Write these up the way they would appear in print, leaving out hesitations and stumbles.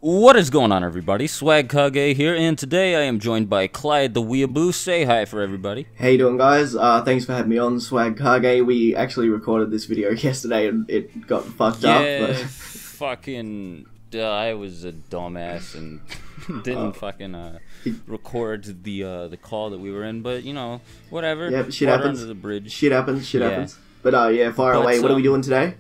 What is going on, everybody? Swagkage here, and today I am joined by Clyde the Weeaboo. Say hi for everybody. How you doing, guys? Thanks for having me on, Swagkage. We actually recorded this video yesterday and it got fucked up. But... fucking... I was a dumbass and didn't record the call that we were in, but, you know, whatever. Yep, shit Water happens. under the bridge. Shit happens. But, yeah, fire away. What are we doing today?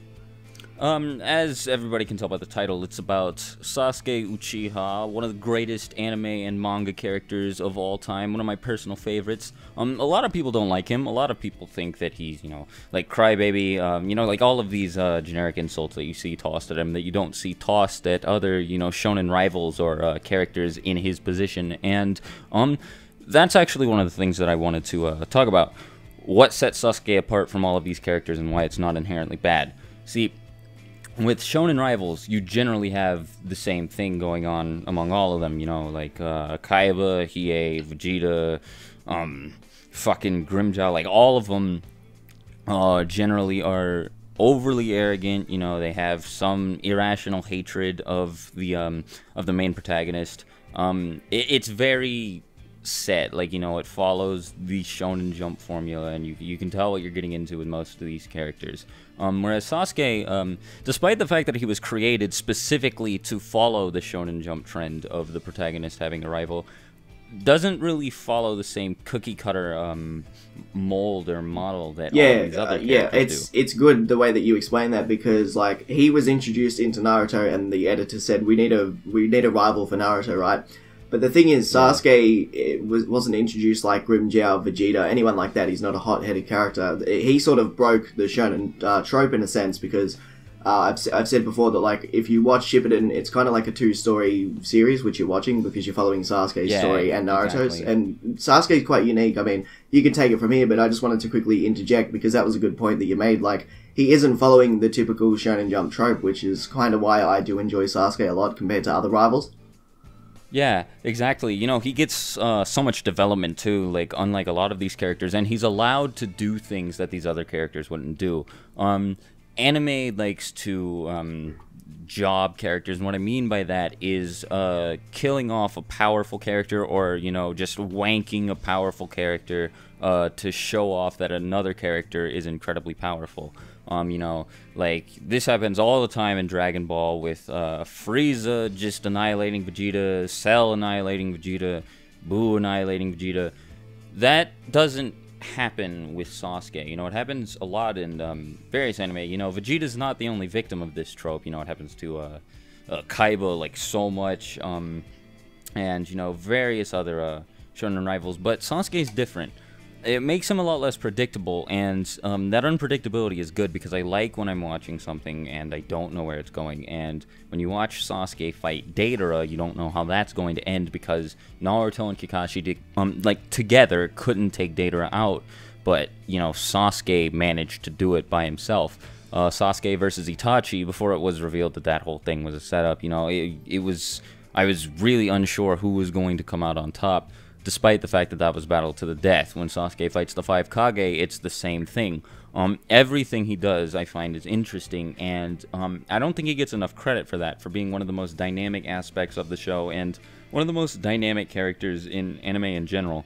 As everybody can tell by the title, it's about Sasuke Uchiha, one of the greatest anime and manga characters of all time, one of my personal favorites. A lot of people don't like him. A lot of people think that he's, you know, like crybaby, you know, like all of these generic insults that you see tossed at him that you don't see tossed at other, you know, shonen rivals or characters in his position. And that's actually one of the things that I wanted to talk about. What sets Sasuke apart from all of these characters and why it's not inherently bad. See, with shonen rivals, you generally have the same thing going on among all of them, you know, like Kaiba, Hiei, Vegeta, fucking Grimmjow, like all of them generally are overly arrogant. You know, they have some irrational hatred of the main protagonist. It's very set, like, you know, it follows the Shonen Jump formula, and you can tell what you're getting into with most of these characters. Whereas Sasuke, despite the fact that he was created specifically to follow the Shonen Jump trend of the protagonist having a rival, doesn't really follow the same cookie-cutter mold or model that all these other characters do. It's good the way that you explain that, because like he was introduced into Naruto, and the editor said we need a rival for Naruto, right? But the thing is, Sasuke wasn't introduced like Grimmjow, Vegeta, anyone like that. He's not a hot-headed character. He sort of broke the shonen trope in a sense, because I've said before that, like, if you watch Shippuden, it's kind of like a two-story series which you're watching, because you're following Sasuke's story and Naruto's. Exactly. And Sasuke's quite unique. I mean, you can take it from here, but I just wanted to quickly interject, because that was a good point that you made. Like, he isn't following the typical Shonen Jump trope, which is kind of why I do enjoy Sasuke a lot compared to other rivals. Yeah, exactly. You know, he gets so much development too, like, unlike a lot of these characters, and he's allowed to do things that these other characters wouldn't do. Anime likes to job characters, and what I mean by that is killing off a powerful character, or, you know, just wanking a powerful character to show off that another character is incredibly powerful. You know, like, this happens all the time in Dragon Ball with Frieza just annihilating Vegeta, Cell annihilating Vegeta, Buu annihilating Vegeta. That doesn't happen with Sasuke. You know, it happens a lot in various anime. You know, Vegeta's not the only victim of this trope. You know, it happens to Kaiba, like, so much, and, you know, various other shonen rivals. But Sasuke's different. It makes him a lot less predictable, and that unpredictability is good, because I like when I'm watching something and I don't know where it's going. And when you watch Sasuke fight Deidara, you don't know how that's going to end, because Naruto and Kakashi like, together couldn't take Deidara out, but, you know, Sasuke managed to do it by himself. Sasuke versus Itachi, before it was revealed that that whole thing was a setup, you know, I was really unsure who was going to come out on top. Despite the fact that that was battle to the death. When Sasuke fights the 5 Kage, it's the same thing. Everything he does, I find, is interesting, and I don't think he gets enough credit for that, for being one of the most dynamic aspects of the show, and one of the most dynamic characters in anime in general,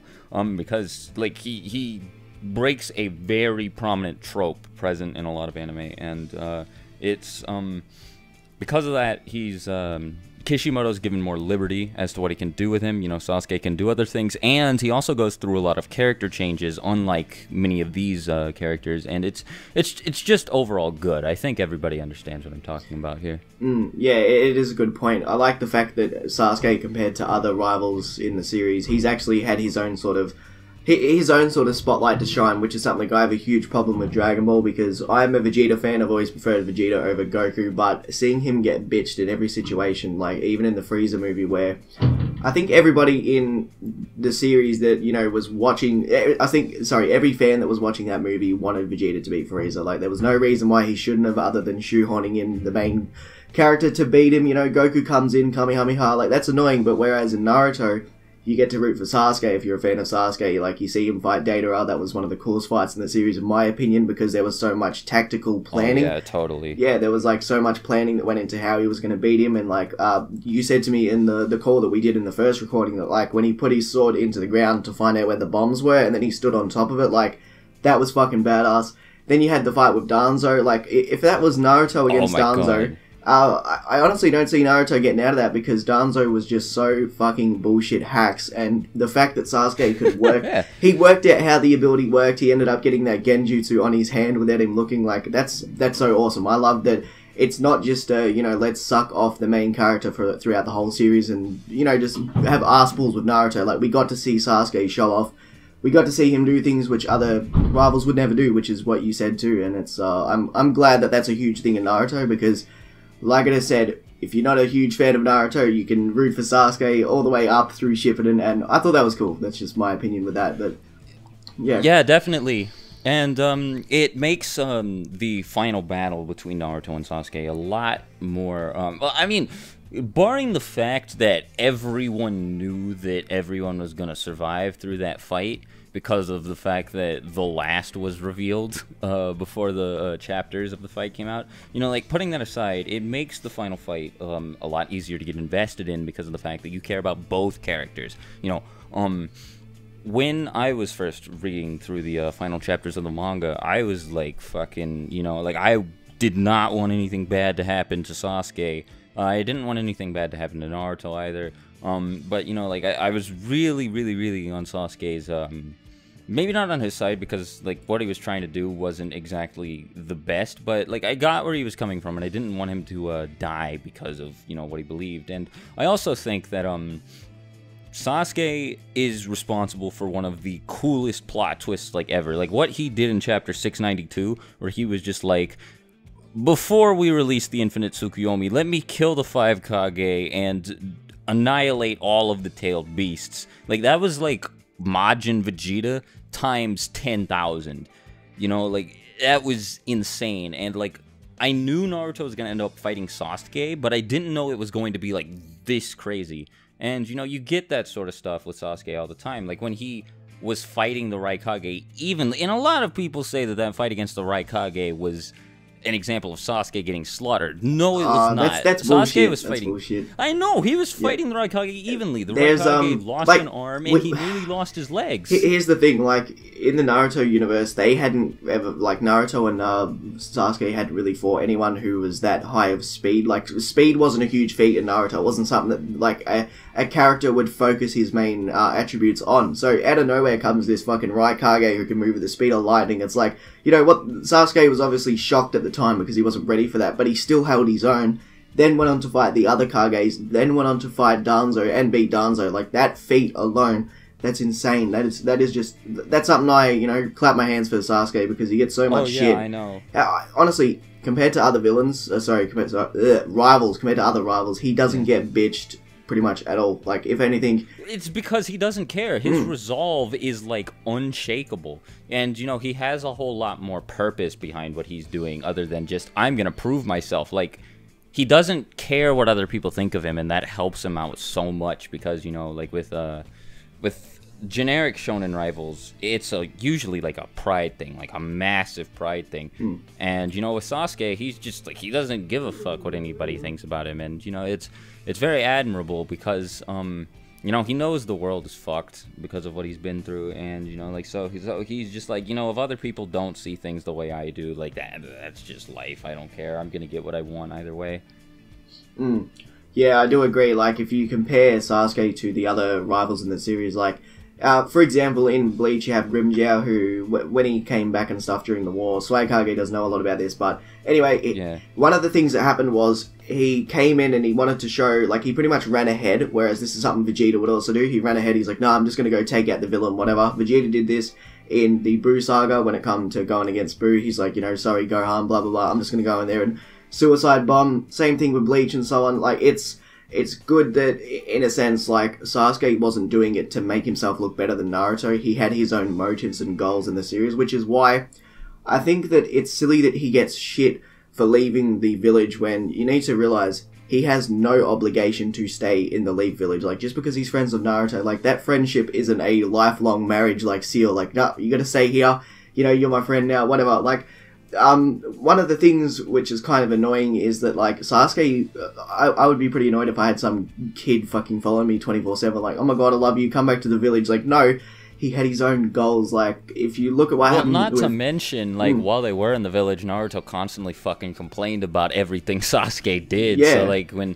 because, like, he breaks a very prominent trope present in a lot of anime, and it's, because of that, he's, Kishimoto's given more liberty as to what he can do with him. You know, Sasuke can do other things, and he also goes through a lot of character changes, unlike many of these characters, and it's just overall good. I think everybody understands what I'm talking about here. Yeah, it is a good point. I like the fact that Sasuke, compared to other rivals in the series, he's actually had his own sort of spotlight to shine, which is something I have a huge problem with Dragon Ball, because I'm a Vegeta fan. I've always preferred Vegeta over Goku, but seeing him get bitched in every situation, like even in the Frieza movie, where I think everybody in the series that, you know, was watching, every fan that was watching that movie wanted Vegeta to beat Frieza. Like, there was no reason why he shouldn't have, other than shoehorning in the main character to beat him. You know, Goku comes in, Kamehameha, like, that's annoying, but whereas in Naruto, you get to root for Sasuke if you're a fan of Sasuke. Like, you see him fight Deidara. That was one of the coolest fights in the series, in my opinion, because there was so much tactical planning. Oh, yeah, totally. Yeah, there was, like, so much planning that went into how he was going to beat him. And, like, you said to me in the call that we did in the first recording that, like, when he put his sword into the ground to find out where the bombs were, and then he stood on top of it, like, that was fucking badass. Then you had the fight with Danzo. Like, if that was Naruto against Danzo... God. I honestly don't see Naruto getting out of that because Danzo was just so fucking bullshit hacks, and the fact that Sasuke could work, Yeah. he worked out how the ability worked. He ended up getting that genjutsu on his hand without him looking. Like, that's so awesome. I love that it's not just let's suck off the main character throughout the whole series and just have arse pulls with Naruto. Like, we got to see Sasuke show off. We got to see him do things which other rivals would never do, which is what you said too. And it's I'm glad that that's a huge thing in Naruto because, like I said, if you're not a huge fan of Naruto, you can root for Sasuke all the way up through Shippuden, and I thought that was cool. That's just my opinion with that, but yeah. Yeah, definitely. And it makes the final battle between Naruto and Sasuke a lot more... well, I mean, barring the fact that everyone knew that everyone was going to survive through that fight, because of the fact that the last was revealed before the chapters of the fight came out. Like, putting that aside, it makes the final fight a lot easier to get invested in because of the fact that you care about both characters. When I was first reading through the final chapters of the manga, I was like fucking, like, I did not want anything bad to happen to Sasuke. I didn't want anything bad to happen to Naruto either. But, like, I was really, really, really on Sasuke's, maybe not on his side because, like, what he was trying to do wasn't exactly the best, but, like, I got where he was coming from, and I didn't want him to die because of, what he believed. And I also think that, Sasuke is responsible for one of the coolest plot twists, like, ever. Like, what he did in chapter 692, where he was just like, before we release the Infinite Tsukuyomi, let me kill the 5 Kage and annihilate all of the tailed beasts. Like, that was like Majin Vegeta times 10,000. Like, that was insane. And, like, I knew Naruto was going to end up fighting Sasuke, but I didn't know it was going to be, like, this crazy. And, you get that sort of stuff with Sasuke all the time. Like, when he was fighting the Raikage evenly, and a lot of people say that fight against the Raikage was an example of Sasuke getting slaughtered. No, it was not. That's Sasuke bullshit. was fighting. That's bullshit. I know, he was fighting the Raikage evenly. The There's, Raikage lost like, an arm, and he nearly lost his legs. Here's the thing, like, in the Naruto universe, they hadn't ever, like, Naruto and Sasuke hadn't really fought anyone who was that high of speed. Like, speed wasn't a huge feat in Naruto. It wasn't something that, like, a character would focus his main attributes on. So, out of nowhere comes this fucking Raikage who can move at the speed of lightning. It's like, what, Sasuke was obviously shocked at the time because he wasn't ready for that, but he still held his own. Then went on to fight the other Kages, then went on to fight Danzo and beat Danzo. Like, that feat alone, that's insane. That's something I, clap my hands for Sasuke because he gets so much shit. I know. Honestly, compared to other villains, compared to other rivals, he doesn't get bitched pretty much at all. Like, if anything... It's because he doesn't care. His resolve is, like, unshakable. And, he has a whole lot more purpose behind what he's doing other than just, I'm gonna prove myself. Like, he doesn't care what other people think of him, and that helps him out so much because, like, with generic shonen rivals, it's usually like a pride thing, like a massive pride thing. And, with Sasuke, he's just, like, he doesn't give a fuck what anybody thinks about him. And, it's very admirable because, he knows the world is fucked because of what he's been through, and, so he's just like, if other people don't see things the way I do, like, that's just life, I don't care, I'm gonna get what I want either way. Yeah, I do agree. Like, if you compare Sasuke to the other rivals in the series, like, for example, in Bleach, you have Grimmjow, who, when he came back and stuff during the war, Swagkage doesn't know a lot about this, but anyway, one of the things that happened was he came in and he wanted to show, like, he pretty much ran ahead, whereas this is something Vegeta would also do. He ran ahead, he's like, no, I'm just going to go take out the villain, whatever. Vegeta did this in the Buu saga when it come to going against Buu. He's like, sorry, Gohan, blah, blah, blah, I'm just going to go in there and suicide bomb. Same thing with Bleach and so on. Like, it's good that, in a sense, like, Sasuke wasn't doing it to make himself look better than Naruto. He had his own motives and goals in the series, which is why I think that it's silly that he gets shit for leaving the village when you need to realize he has no obligation to stay in the Leaf Village. Like, just because he's friends with Naruto, like, that friendship isn't a lifelong marriage, like, seal. Like, no, you gotta stay here, you know, you're my friend now, whatever. Like, one of the things which is kind of annoying is that, like, Sasuke, I would be pretty annoyed if I had some kid fucking follow me 24/7, like, oh my god, I love you, come back to the village. Like, no, he had his own goals. Like, if you look at what happened... Well, not to mention, like, while they were in the village, Naruto constantly fucking complained about everything Sasuke did. Yeah. So, like, when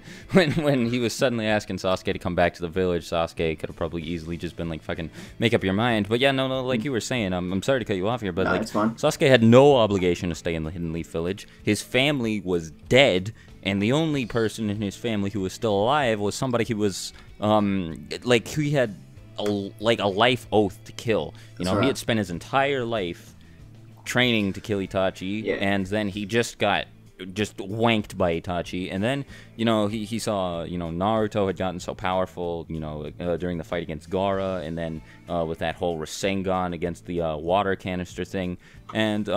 he was suddenly asking Sasuke to come back to the village, Sasuke could have probably easily just been like, fucking, make up your mind. But yeah, no, like you were saying, I'm sorry to cut you off here, but, no, like, it's fine. Sasuke had no obligation to stay in the Hidden Leaf Village. His family was dead, and the only person in his family who was still alive was somebody who was, like, he had... a life oath to kill. You know, right. He had spent his entire life training to kill Itachi, and then he just got wanked by Itachi, and then, you know, he saw, you know, Naruto had gotten so powerful, you know, during the fight against Gaara, and then with that whole Rasengan against the water canister thing, and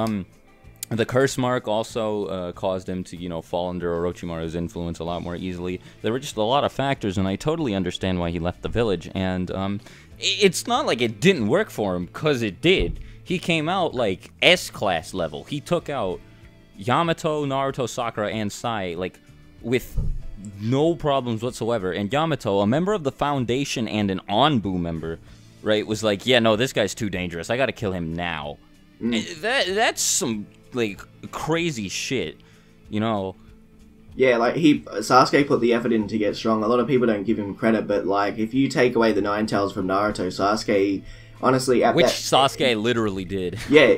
the curse mark also caused him to, you know, fall under Orochimaru's influence a lot more easily. There were just a lot of factors, and I totally understand why he left the village. And it's not like it didn't work for him, because it did. He came out, like, S-class level. He took out Yamato, Naruto, Sakura, and Sai, like, with no problems whatsoever. And Yamato, a member of the Foundation and an Anbu member, right, was like, yeah, no, this guy's too dangerous. I gotta kill him now. That's some... like, crazy shit, you know. Yeah, like, Sasuke put the effort in to get strong. A lot of people don't give him credit, but, like, if you take away the Nine Tails from Naruto, Sasuke, honestly... Sasuke literally did. Yeah.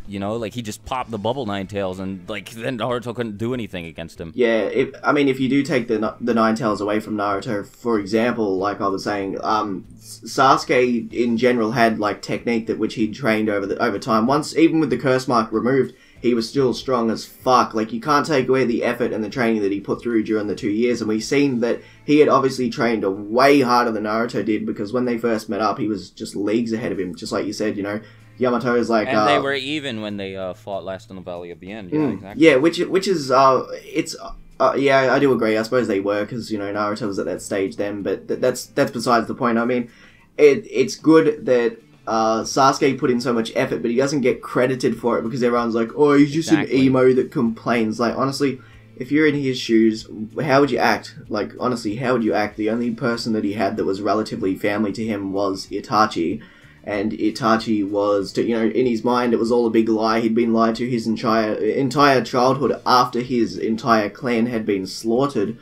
You know, like, he just popped the bubble Nine Tails, and, like, then Naruto couldn't do anything against him. Yeah, if you do take the Nine Tails away from Naruto, for example, like I was saying, Sasuke, in general, had, like, technique that which he'd trained over time. Once, even with the curse mark removed, he was still strong as fuck. Like, you can't take away the effort and the training that he put through during the 2 years, and we've seen that he had obviously trained way harder than Naruto did, because when they first met up, he was just leagues ahead of him, just like you said, you know. Yamato is like... And they were even when they fought last in the Valley of the End. Yeah, exactly. Yeah, which is... yeah, I do agree. I suppose they were, because, you know, Naruto was at that stage then, but that's besides the point. I mean, it's good that... Sasuke put in so much effort, but he doesn't get credited for it because everyone's like, oh, he's just an emo that complains. Like, honestly, if you're in his shoes, how would you act? Like, honestly, how would you act? The only person that he had that was relatively family to him was Itachi, and Itachi was, you know, in his mind, it was all a big lie. He'd been lied to his entire childhood after his entire clan had been slaughtered.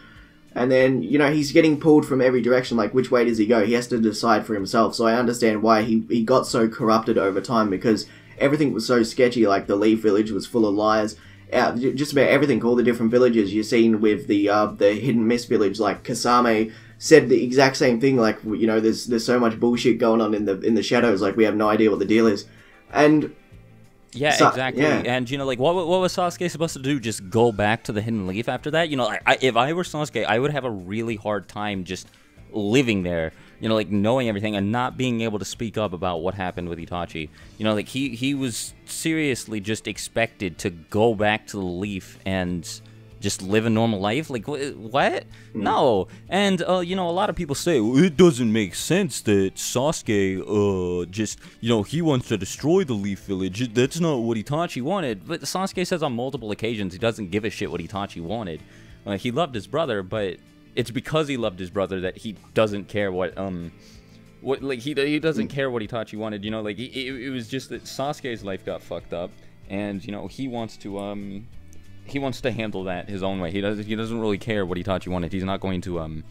And then, you know, he's getting pulled from every direction. Like, which way does he go? He has to decide for himself. So I understand why he got so corrupted over time, because everything was so sketchy. Like, the Leaf Village was full of lies. Just about everything, all the different villages you've seen with the Hidden Mist Village. Like, Kasame said the exact same thing. Like, you know, there's so much bullshit going on in the shadows. Like, we have no idea what the deal is. And... yeah, exactly. Yeah. And, you know, like, what was Sasuke supposed to do? Just go back to the Hidden Leaf after that? You know, if I were Sasuke, I would have a really hard time just living there, you know, like, knowing everything and not being able to speak up about what happened with Itachi. You know, like, he was seriously just expected to go back to the Leaf and just live a normal life. Like, what? No. And, you know, a lot of people say, well, it doesn't make sense that Sasuke, just, you know, he wants to destroy the Leaf Village. That's not what Itachi wanted. But Sasuke says on multiple occasions he doesn't give a shit what Itachi wanted. He loved his brother, but it's because he loved his brother that he doesn't care what like, he doesn't care what Itachi wanted, you know, like, it was just that Sasuke's life got fucked up, and, you know, he wants to handle that his own way. He doesn't really care what Itachi wanted. He's not going to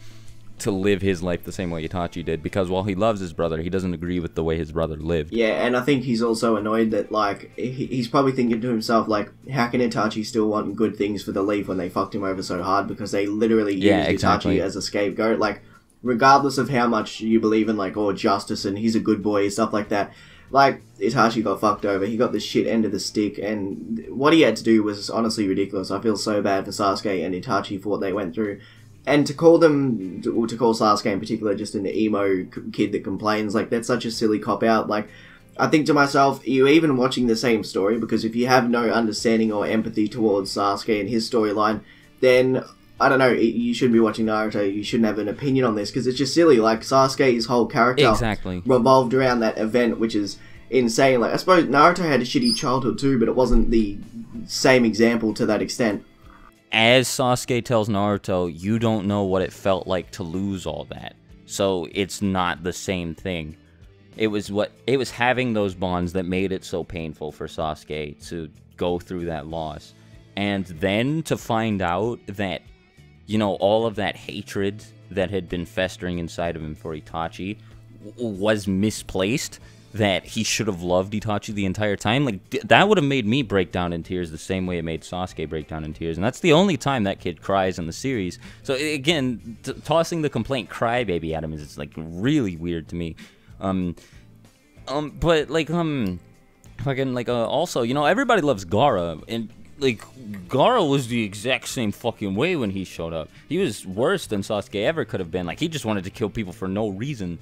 live his life the same way Itachi did, because while he loves his brother, he doesn't agree with the way his brother lived. Yeah, and I think he's also annoyed that, like, he's probably thinking to himself, like, how can Itachi still want good things for the Leaf when they fucked him over so hard, because they literally used Itachi as a scapegoat. Like, regardless of how much you believe in, like, oh, justice and he's a good boy, stuff like that, like, Itachi got fucked over. He got the shit end of the stick, and what he had to do was honestly ridiculous. I feel so bad for Sasuke and Itachi for what they went through. And to call Sasuke in particular just an emo kid that complains, like, that's such a silly cop-out. Like, I think to myself, you even watching the same story, because if you have no understanding or empathy towards Sasuke and his storyline, then I don't know, you shouldn't be watching Naruto, you shouldn't have an opinion on this, because it's just silly. Like, Sasuke's whole character revolved around that event, which is insane. Like, I suppose Naruto had a shitty childhood too, but it wasn't the same example to that extent. As Sasuke tells Naruto, you don't know what it felt like to lose all that. So it's not the same thing. It was having those bonds that made it so painful for Sasuke to go through that loss. And then to find out that, you know, all of that hatred that had been festering inside of him for Itachi was misplaced, that he should have loved Itachi the entire time, like, that would have made me break down in tears the same way it made Sasuke break down in tears. And that's the only time that kid cries in the series. So again, tossing the complaint crybaby at him is, it's like, really weird to me. But like, fucking, like, also, you know, everybody loves Gaara, and like, Gaara was the exact same fucking way when he showed up. He was worse than Sasuke ever could have been. Like, he just wanted to kill people for no reason,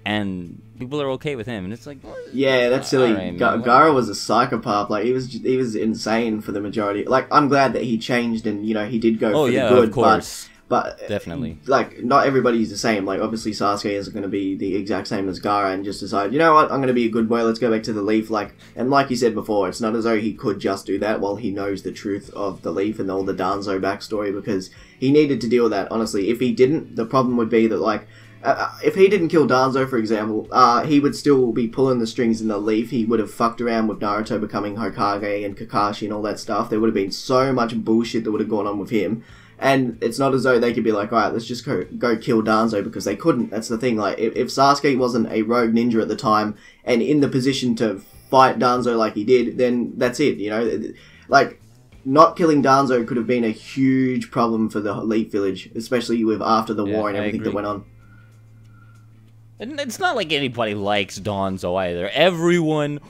and people are okay with him, and it's like, yeah, that's silly. Right, Gaara was a psychopath. Like, he was insane for the majority. Like, I'm glad that he changed, and, you know, he did go for the good, of course. But definitely, like, not everybody's the same. Like, obviously Sasuke isn't going to be the exact same as Gaara and just decide, you know what, I'm going to be a good boy, let's go back to the leaf. Like, and like you said before, it's not as though he could just do that while he knows the truth of the leaf and all the Danzo backstory, because he needed to deal with that. Honestly, if he didn't, the problem would be that, like, if he didn't kill Danzo, for example, he would still be pulling the strings in the leaf. He would have fucked around with Naruto becoming Hokage and Kakashi and all that stuff. There would have been so much bullshit that would have gone on with him. And it's not as though they could be like, alright, let's just go kill Danzo, because they couldn't. That's the thing. Like, if Sasuke wasn't a rogue ninja at the time and in the position to fight Danzo like he did, then that's it, you know? Like, not killing Danzo could have been a huge problem for the Leaf Village, especially with after the war and everything that went on. And it's not like anybody likes Danzo either. Everyone,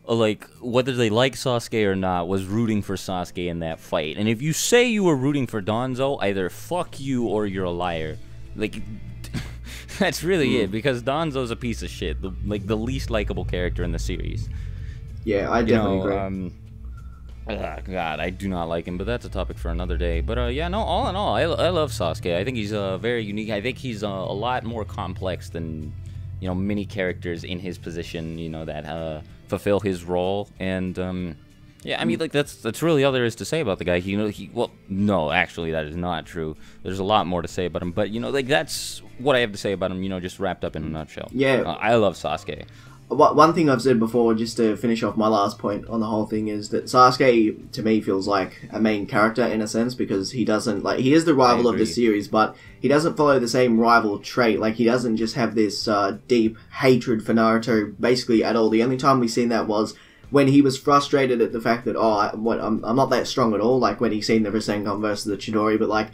like, whether they like Sasuke or not, was rooting for Sasuke in that fight. And if you say you were rooting for Danzo, either fuck you or you're a liar. Like, that's really it, because Danzo's a piece of shit. Like, the least likable character in the series. Yeah, I definitely agree. God, I do not like him, but that's a topic for another day. But yeah, no, all in all, I love Sasuke. I think he's very unique. I think he's a lot more complex than, you know, many characters in his position, you know, that fulfill his role. And yeah, I mean, like, that's really all there is to say about the guy. Well, no, actually, that is not true. There's a lot more to say about him, but, you know, like, that's what I have to say about him, you know, just wrapped up in a nutshell. Yeah. I love Sasuke. One thing I've said before, just to finish off my last point on the whole thing, is that Sasuke, to me, feels like a main character in a sense, because he doesn't, like, he is the rival of the series, but he doesn't follow the same rival trait. Like, he doesn't just have this deep hatred for Naruto, basically, at all. The only time we've seen that was when he was frustrated at the fact that, I'm not that strong at all, like when he seen the Rasengan versus the Chidori, but, like,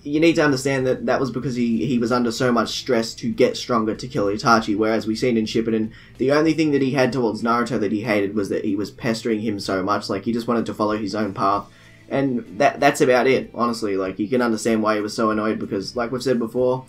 you need to understand that that was because he was under so much stress to get stronger to kill Itachi, whereas we seen in Shippuden, the only thing that he had towards Naruto that he hated was that he was pestering him so much. Like, he just wanted to follow his own path, and that's about it, honestly. Like, you can understand why he was so annoyed, because, like we've said before,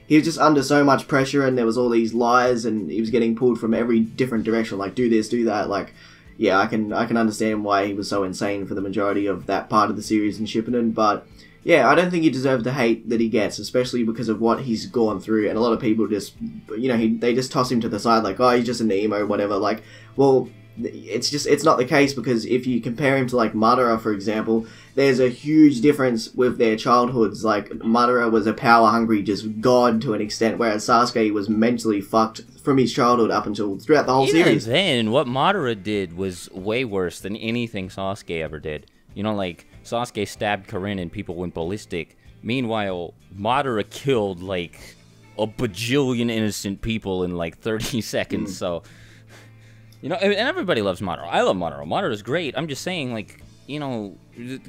he was just under so much pressure, and there was all these lies, and he was getting pulled from every different direction, like, do this, do that. Like, yeah, I can understand why he was so insane for the majority of that part of the series in Shippuden, but yeah, I don't think he deserved the hate that he gets, especially because of what he's gone through. And a lot of people just, you know, they just toss him to the side, like, oh, he's just an emo, whatever. Like, well, it's not the case, because if you compare him to, like, Madara, for example, there's a huge difference with their childhoods. Like, Madara was a power-hungry just god to an extent, whereas Sasuke was mentally fucked from his childhood up until throughout the whole series. Even then, what Madara did was way worse than anything Sasuke ever did. You know, like, Sasuke stabbed Karin and people went ballistic. Meanwhile, Madara killed, like, a bajillion innocent people in, like, 30 seconds, so... You know, and everybody loves Madara. I love Madara. Madara's great. I'm just saying, like, you know,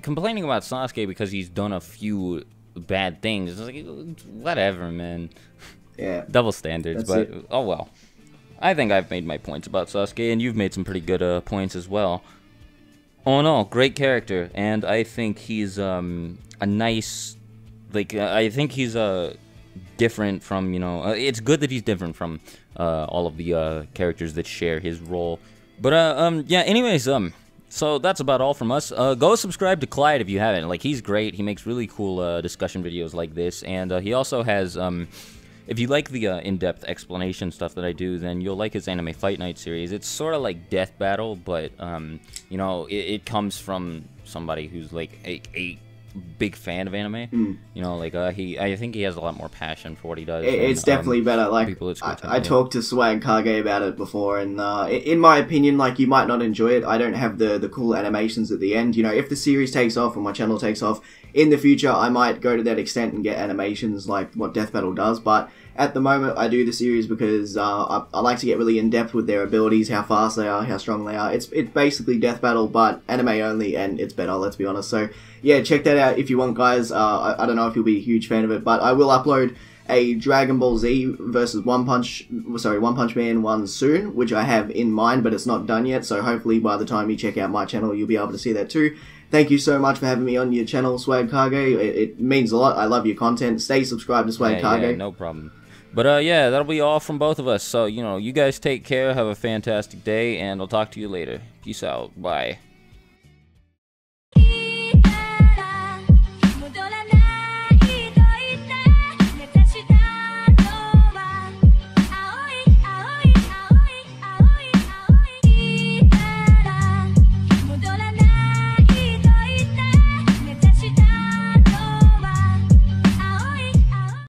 complaining about Sasuke because he's done a few bad things, it's like, whatever, man. Yeah. Double standards, but, oh well. I think I've made my points about Sasuke, and you've made some pretty good points as well. All in all, great character, and I think he's a nice, like, I think he's different from, you know, it's good that he's different from all of the characters that share his role. But yeah, anyways, So that's about all from us. Go subscribe to Clyde if you haven't. Like, he's great. He makes really cool discussion videos like this, and he also has. If you like the in-depth explanation stuff that I do, then you'll like his Anime Fight Night series. It's sort of like Death Battle, but you know, it comes from somebody who's like a big fan of anime. You know, like I think he has a lot more passion for what he does. It's definitely better. Like people, I talked to Swagkage about it before, and in my opinion, like, you might not enjoy it. I don't have the cool animations at the end. You know, if the series takes off or my channel takes off in the future, I might go to that extent and get animations like what Death Battle does. But at the moment, I do the series because I like to get really in depth with their abilities, how fast they are, how strong they are. It's basically Death Battle, but anime only, and it's better. Let's be honest. So yeah, check that out if you want, guys. I don't know if you'll be a huge fan of it, but I will upload a Dragon Ball Z versus One Punch Man one soon, which I have in mind, but it's not done yet. So hopefully by the time you check out my channel, you'll be able to see that too. Thank you so much for having me on your channel, Swagkage. It means a lot. I love your content. Stay subscribed to Swagkage. Yeah, no problem. But yeah, that'll be all from both of us. So, you know, you guys take care, have a fantastic day, and I'll talk to you later. Peace out. Bye.